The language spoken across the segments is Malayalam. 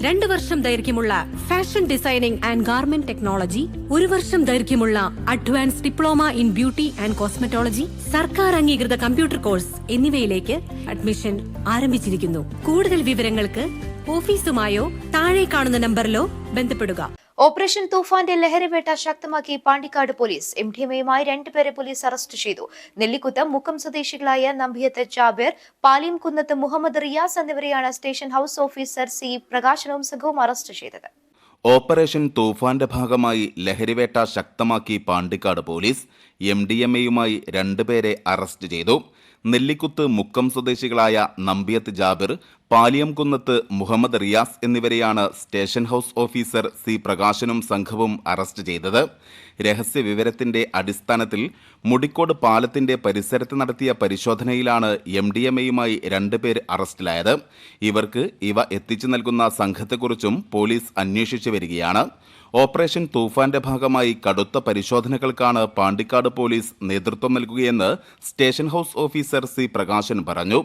2 വർഷം ദൈർഘ്യമുള്ള fashion designing and garment technology, 1 വർഷം ദൈർഘ്യമുള്ള advance diploma in beauty and cosmetology, സർക്കാർ അംഗീകൃത കമ്പ്യൂട്ടർ കോഴ്സ് എന്നിവയിലേക്ക് അഡ്മിഷൻ ആരംഭിച്ചിരിക്കുന്നു. കൂടുതൽ വിവരങ്ങൾക്ക് ഓഫീസുമായോ താഴെ കാണുന്ന നമ്പറിലോ ബന്ധപ്പെടുക. ഓപ്പറേഷൻ തൂഫാന്റെ ലഹരിവേട്ട ശക്തമാക്കി പാണ്ടിക്കാട് പോലീസ്. MDMAയുമായി 2 പേരെ പോലീസ് അറസ്റ്റ് ചെയ്തു. നെല്ലിക്കുത്ത് മുക്കം സ്വദേശികളായ നമ്പിയത്ത് ജാബിർ, പാലിയംകുന്നത്ത് മുഹമ്മദ് റിയാസ് എന്നിവരെയാണ് സ്റ്റേഷൻ ഹൌസ് ഓഫീസർ C പ്രകാശനവും സംഘവും അറസ്റ്റ് ചെയ്തത്. ഓപ്പറേഷൻ തൂഫാന്റെ ഭാഗമായി ലഹരിവേട്ട ശക്തമാക്കി പാണ്ടിക്കാട് പോലീസ്. MDMAയുമായി 2 പേരെ അറസ്റ്റ് ചെയ്തു. നെല്ലിക്കുത്ത് മുക്കം സ്വദേശികളായ നമ്പിയത്ത് ജാബിർ, പാലിയംകുന്നത്ത് മുഹമ്മദ് റിയാസ് എന്നിവരെയാണ് സ്റ്റേഷൻ ഹൌസ് ഓഫീസർ C പ്രകാശനും സംഘവും അറസ്റ്റ് ചെയ്തത്. രഹസ്യ വിവരത്തിന്റെ അടിസ്ഥാനത്തിൽ മുടിക്കോട് പാലത്തിന്റെ പരിസരത്ത് നടത്തിയ പരിശോധനയിലാണ് MDMAയുമായി 2 പേർ അറസ്റ്റിലായത്. ഇവർക്ക് ഇവ എത്തിച്ചു നൽകുന്ന സംഘത്തെക്കുറിച്ചും പോലീസ് അന്വേഷിച്ചു വരികയാണ്. ഓപ്പറേഷൻ തൂഫാന്റെ ഭാഗമായി കടുത്ത പരിശോധനകൾക്കാണ് പാണ്ടിക്കാട് പോലീസ് നേതൃത്വം നൽകുകയെന്ന് station house officer C Prakashan പറഞ്ഞു.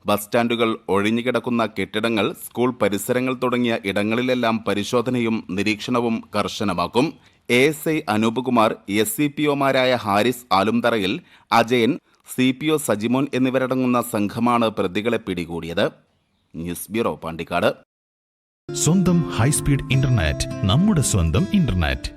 ബസ് സ്റ്റാൻഡുകൾ, ഒഴിഞ്ഞുകിടക്കുന്ന കെട്ടിടങ്ങൾ, സ്കൂൾ പരിസരങ്ങൾ തുടങ്ങിയ ഇടങ്ങളിലെല്ലാം പരിശോധനയും നിരീക്ഷണവും കർശനമാക്കും. ASI അനൂപ് കുമാർ, SCPOമാരായ ഹാരിസ് ആലുംതറയിൽ, അജയൻ, CPO സജിമോൻ എന്നിവരടങ്ങുന്ന സംഘമാണ് പ്രതികളെ പിടികൂടിയത്. News bureau, Pandikkad. സ്വന്തം ഹൈസ്പീഡ് ഇന്റർനെറ്റ്, നമ്മുടെ സ്വന്തം ഇന്റർനെറ്റ്.